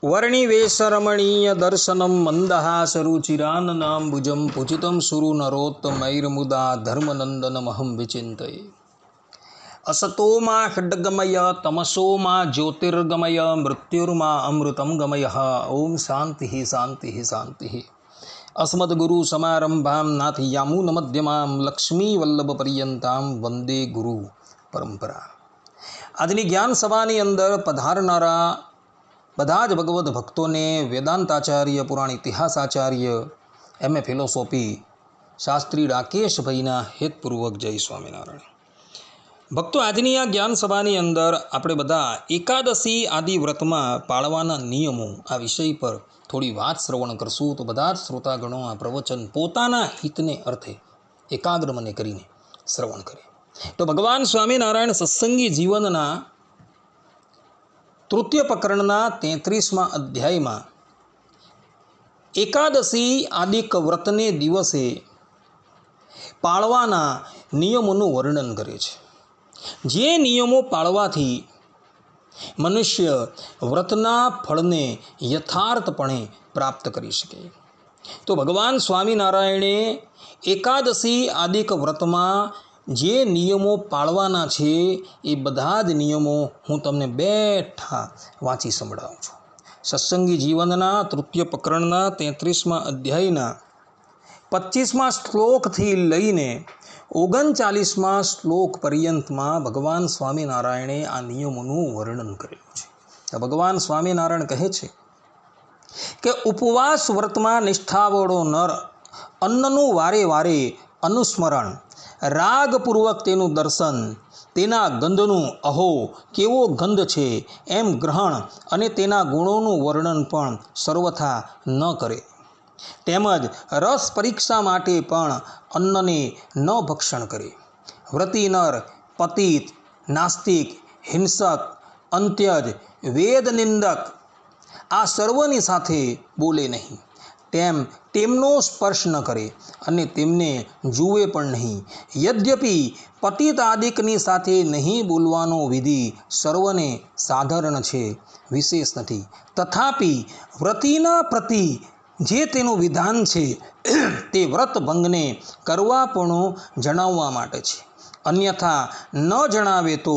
वर्णिवेशरमणीय दर्शनं मन्दहासरुचिराननाम्बुजं पूजितं सुरनरोत्तमैर्मुदा धर्मनन्दनमहं विचिन्तये। असतो मा खड्गमय तमसो मा ज्योतिर्गमय मृत्युर्मा अमृतं गमयः। ओम शांति शांति शांति। अस्मद्गुरु समारंभां नाथयामुनमध्यमां लक्ष्मीवल्लभपर्यन्तां वंदे गुरु परंपरा। આજની જ્ઞાન સભાની અંદર પધારનારા બધા જ ભગવદ્ ભક્તોને વેદાંતાચાર્ય પુરાણ ઇતિહાસાચાર્ય એમએ ફિલોસોફી શાસ્ત્રી રાકેશભાઈના હેતપૂર્વક જય સ્વામિનારાયણ। ભક્તો, આજની આ જ્ઞાન સભાની અંદર આપણે બધા એકાદશી આદિ વ્રતમાં પાળવાના નિયમો આ વિષય પર થોડી વાત શ્રવણ કરશું। તો બધા જ શ્રોતાગણો આ પ્રવચન પોતાના હિતને અર્થે એકાગ્ર મને કરીને શ્રવણ કરે। તો ભગવાન સ્વામિનારાયણ સત્સંગી જીવનના તૃતીય પ્રકરણના 33મા અધ્યાયમાં એકાદશી આદિક વ્રતને દિવસે પાળવાના નિયમોનું વર્ણન કરે છે। જે નિયમો પાળવાથી મનુષ્ય વ્રતના ફળને યથાર્થપણે પ્રાપ્ત કરી શકે। તો ભગવાન સ્વામિનારાયણે એકાદશી આદિક વ્રતમાં જે નિયમો પાળવાના છે એ બધા જ નિયમો હું તમને બેઠા વાંચી સંભળાવું છું। સત્સંગી જીવનના તૃતીય પ્રકરણના 33મા અધ્યાયના 25મા શ્લોકથી લઈને 39મા શ્લોક પર્યંતમાં ભગવાન સ્વામિનારાયણે આ નિયમોનું વર્ણન કરેલું છે। તો ભગવાન સ્વામિનારાયણ કહે છે કે ઉપવાસ વ્રતમાં નિષ્ઠાવાળો નર અન્નનું વારે વારે અનુસ્મરણ, રાગપૂર્વક તેનું દર્શન, તેના ગંધનું અહો કેવો ગંધ છે એમ ગ્રહણ અને તેના ગુણોનું વર્ણન પણ સર્વથા ન કરે, તેમજ રસ પરીક્ષા માટે પણ અન્નને ન ભક્ષણ કરે। વ્રતી નર પતિત, નાસ્તિક, હિંસક, અંત્યજ, વેદ નિંદક આ સર્વની સાથે બોલે નહીં, તેમનો સ્પર્શ ન કરે અને તેમને જુએ પણ નહીં। યદ્યપિ પતિત આદિકની સાથે નહીં બોલવાનો વિધિ સર્વને સાધારણ છે, વિશેષ નથી, તથાપિ વ્રતિના પ્રતિ જે તેનું વિધાન છે તે વ્રત ભંગને કરવા પણ જણાવવા માટે છે, અન્યથા ન જણાવે તો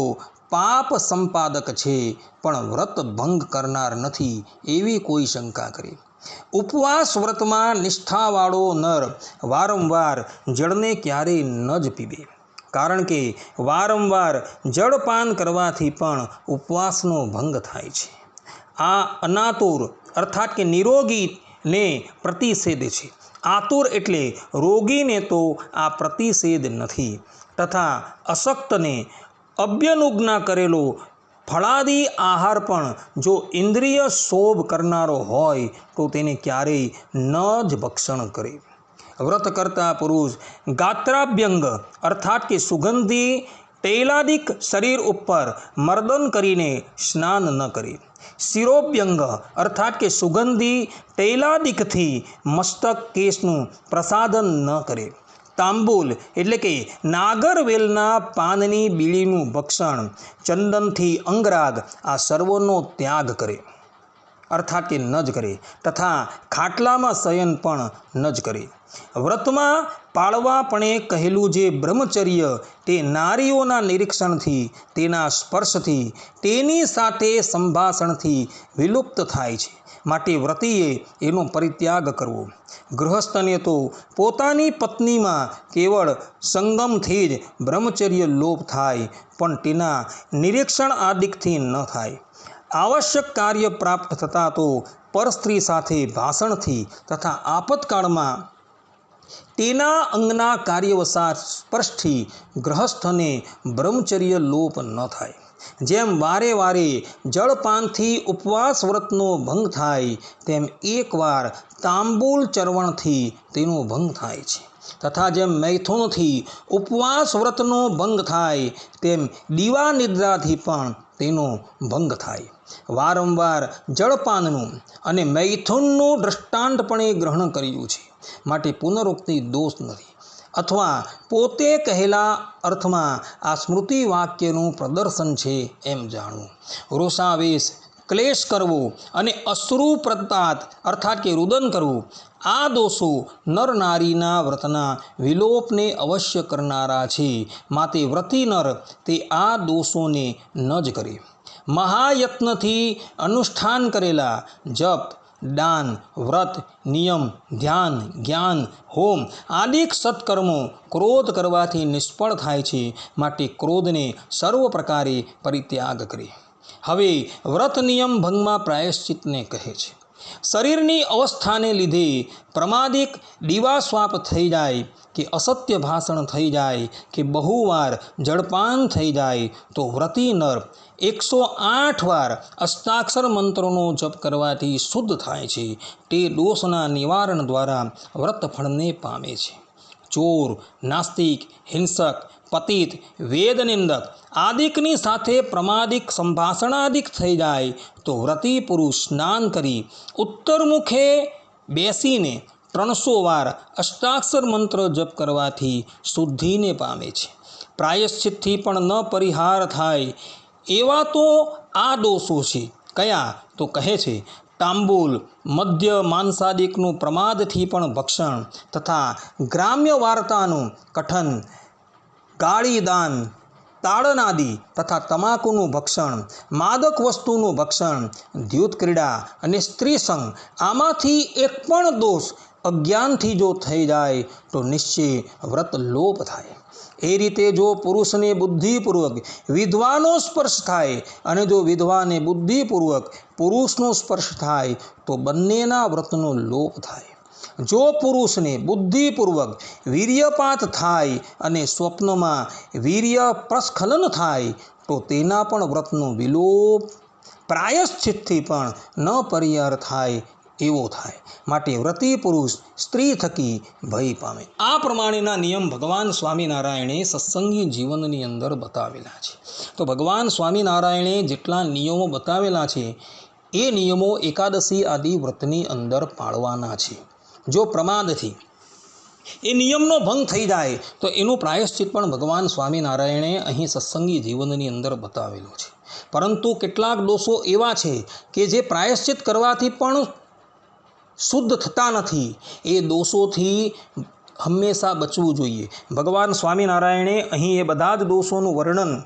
પાપ સંપાદક છે પણ વ્રત ભંગ કરનાર નથી એવી કોઈ શંકા કરે। ઉપવાસ વ્રતમાં નિષ્ઠાવાળો નર વારંવાર જળને ક્યારેય ન જ પીવે, કારણ કે વારંવાર જળપાન કરવાથી પણ ઉપવાસનો ભંગ થાય છે। આ અનાતુર અર્થાત કે નિરોગીને પ્રતિષેધ છે। આતુર એટલે રોગીને તો આ પ્રતિષેધ નથી, તથા અશક્તને અભ્યનુજ્ઞા કરેલો ફળાદી આહાર પણ જો ઇન્દ્રિય શોભ કરનારો હોય તો તેને ક્યારેય ન જ ભક્ષણ કરે। વ્રત કરતા પુરુષ ગાત્રાભ્યંગ અર્થાત કે સુગંધી તૈલાદિક શરીર ઉપર મર્દન કરીને સ્નાન ન કરે। શિરોભ્યંગ અર્થાત કે સુગંધી તૈલાદિકથી મસ્તક કેસનું પ્રસાદન ન કરે। તાંબૂલ એટલે કે નાગરવેલના પાનની બીડીનું ભક્ષણ, ચંદનથી અંગરાગ આ સર્વનો ત્યાગ કરે અર્થાત કે ન જ કરે, તથા ખાટલામાં શયન પણ ન જ કરે। વ્રતમાં પાળવાપણે કહેલું જે બ્રહ્મચર્ય તે નારીઓના નિરીક્ષણથી, તેના સ્પર્શથી, તેની સાથે સંભાષણથી વિલુપ્ત થાય છે, માટે વ્રતીએ એનો પરિત્યાગ કરવો। ગૃહસ્થને તો પોતાની પત્નીમાં કેવળ સંગમથી જ બ્રહ્મચર્ય લોપ થાય, પણ તેના નિરીક્ષણ આદિકથી ન થાય। આવશ્યક કાર્ય પ્રાપ્ત થતાં તો પરસ્ત્રી સાથે ભાષણથી તથા આપતકાળમાં તેના અંગના કાર્યવશાત સ્પર્શથી ગ્રહસ્થને બ્રહ્મચર્ય લોપ ન થાય। જેમ વારે વારે જળપાનથી ઉપવાસ વ્રતનો ભંગ થાય, તેમ એકવાર તાંબૂલ ચરવણથી તેનો ભંગ થાય છે, તથા જેમ મૈથુનથી ઉપવાસ વ્રતનો ભંગ થાય, તેમ દીવા નિદ્રાથી પણ તેનો ભંગ થાય। વારંવાર જળપાનનું અને મૈથુનનું દૃષ્ટાંતપણે ગ્રહણ કર્યું છે, માટે પુનરુક્તિ દોષ નથી, અથવા પોતે કહેલા અર્થમાં આ સ્મૃતિ વાક્યનું પ્રદર્શન છે એમ જાણવું। રોષાવેશ ક્લેશ કરવો અને અશ્રુ પ્રપાત અર્થાત કે રુદન કરવું, આ દોષો નર નારીના વ્રતના વિલોપને અવશ્ય કરનારા છે. માટે વ્રતી નર તે આ દોષોને ન જ કરે. મહાયત્નથી અનુષ્ઠાન કરેલા જપ, દાન, વ્રત, નિયમ, ધ્યાન, જ્ઞાન, હોમ આદિક સત્કર્મો ક્રોધ કરવાથી નિષ્ફળ થાય છે. માટે ક્રોધને સર્વ પ્રકારે પરિત્યાગ કરે. હવે વ્રત નિયમ ભંગમાં પ્રાયશ્ચિતને કહે છે. શરીરની અવસ્થાને લીધે પ્રમાદિક દીવાસ્વાપ થઈ જાય કે અસત્ય ભાષણ થઈ જાય કે બહુવાર જળપાન થઈ જાય તો વ્રતી નર 108 વાર અષ્ટાક્ષર મંત્રોનો જપ કરવાથી શુદ્ધ થાય છે. તે દોષના નિવારણ દ્વારા વ્રત ફળને પામે છે. ચોર, નાસ્તિક, હિંસક, પતિત, વેદનિંદક આદિકની સાથે પ્રમાદિક સંભાષણાદિક થઈ જાય તો વ્રતી પુરુષ સ્નાન કરી ઉત્તરમુખે બેસીને 300 વાર અષ્ટાક્ષર મંત્ર જપ કરવાથી શુદ્ધિને પામે છે. પ્રાયશ્ચિતથી પણ ન પરિહાર થાય એવા તો આ દોષો છે. કયા? તો કહે છે તાંબૂલ, મદ્ય, માંસાદિકનું પ્રમાદથી પણ ભક્ષણ તથા ગ્રામ્ય વાર્તાનું કથન, ગાળીદાન, તાડનાદિ તથા તમાકુનું ભક્ષણ, માદક વસ્તુનું ભક્ષણ, દ્યુતક્રીડા અને સ્ત્રીસંગ આમાંથી એક પણ દોષ અજ્ઞાનથી જો થઈ જાય તો નિશ્ચય વ્રત લોપ થાય. એ રીતે જો પુરુષને બુદ્ધિપૂર્વક વિધવાનો સ્પર્શ થાય અને જો વિધવાને બુદ્ધિપૂર્વક પુરુષનો સ્પર્શ થાય તો બંનેના વ્રતનો લોપ થાય. જો પુરુષને બુદ્ધિપૂર્વક વીર્યપાત થાય અને સ્વપ્નમાં વીર્ય પ્રસ્ખલન થાય તો તેના પણ વ્રતનો વિલોપ પ્રાયશ્ચિતથી પણ ન પરિહાર થાય એવો થાય. માટે વ્રતી પુરુષ સ્ત્રી થકી ભય પામે. આ પ્રમાણેના નિયમ ભગવાન સ્વામિનારાયણે સત્સંગી જીવનની અંદર બતાવેલા છે. તો ભગવાન સ્વામિનારાયણે જેટલા નિયમો બતાવેલા છે એ નિયમો એકાદશી આદિ વ્રતની અંદર પાળવાના છે. જો પ્રમાદથી એ નિયમનો ભંગ થઈ જાય તો એનું પ્રાયશ્ચિત પણ ભગવાન સ્વામિનારાયણે અહીં સત્સંગી જીવનની અંદર બતાવેલું છે. પરંતુ કેટલાક દોષો એવા છે કે જે પ્રાયશ્ચિત કરવાથી પણ શુદ્ધ થતા નથી. એ દોષોથી હંમેશા બચવું જોઈએ. ભગવાન સ્વામિનારાયણે અહીં એ બધા જ દોષોનું વર્ણન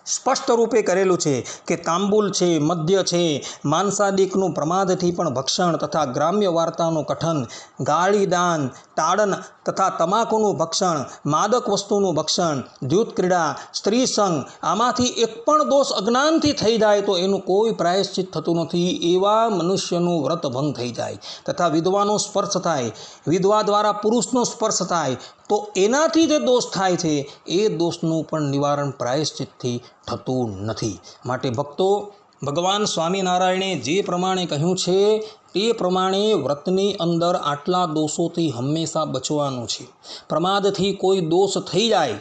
સ્પષ્ટ રૂપે કરેલું છે કે તાંબુલ છે, મદ્ય છે, માંસાદિકનું પ્રમાદથી પણ ભક્ષણ તથા ગ્રામ્ય વાર્તાનું કથન, ગાળીદાન, તાડન તથા તમાકુનું ભક્ષણ, માદક વસ્તુનું ભક્ષણ, દ્યુતક્રીડા, સ્ત્રીસંગ આમાંથી એક પણ દોષ અજ્ઞાનથી થઈ જાય તો એનું કોઈ પ્રાયશ્ચિત થતું નથી. એવા મનુષ્યનું વ્રત ભંગ થઈ જાય તથા વિધવાનો સ્પર્શ થાય, વિધવા દ્વારા પુરુષનો સ્પર્શ થાય તો એનાથી જે દોષ થાય છે એ દોષનું પણ નિવારણ પ્રાયશ્ચિતથી થતું નથી. માટે ભક્તો, ભગવાન સ્વામિનારાયણે જે પ્રમાણે કહ્યું છે તે પ્રમાણે વ્રતની અંદર આટલા દોષોથી હંમેશા બચવાનું છે. પ્રમાદથી કોઈ દોષ થઈ જાય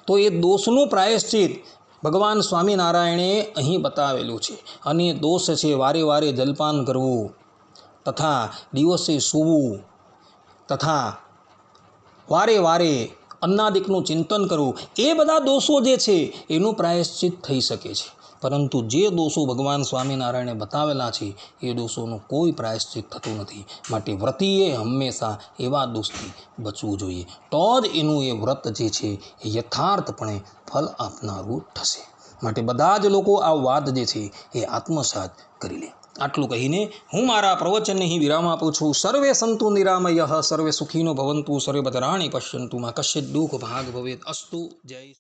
તો એ દોષનું પ્રાયશ્ચિત ભગવાન સ્વામિનારાયણે અહીં બતાવેલું છે. અને દોષ છે વારે વારે જલપાન કરવું તથા દિવસે સૂવું તથા વારે વારે અન્નાદિકનું ચિંતન કરવું, એ બધા દોષો જે છે એનું પ્રાયશ્ચિત થઈ શકે છે. પરંતુ જે દોષો ભગવાન સ્વામિનારાયણે બતાવેલા છે એ દોષોનું કોઈ પ્રાયશ્ચિત થતું નથી. માટે વ્રતીએ હંમેશા એવા દોષથી બચવું જોઈએ. તો જ એનું એ વ્રત જે છે એ યથાર્થપણે ફલ આપનારું થશે. માટે બધા જ લોકો આ વાત જે છે એ આત્મસાત કરી લે. આટલું કહીને હું મારા પ્રવચનને અહીં વિરામ આપું છું. સર્વે સંતુ નિરામયઃ, સર્વે સુખીનો ભવંતુ, સર્વે ભદ્રાણિ પશ્યન્તુ, મા કશ્ચિદ દુઃખ ભાગ ભવેત. અસ્તુ. જય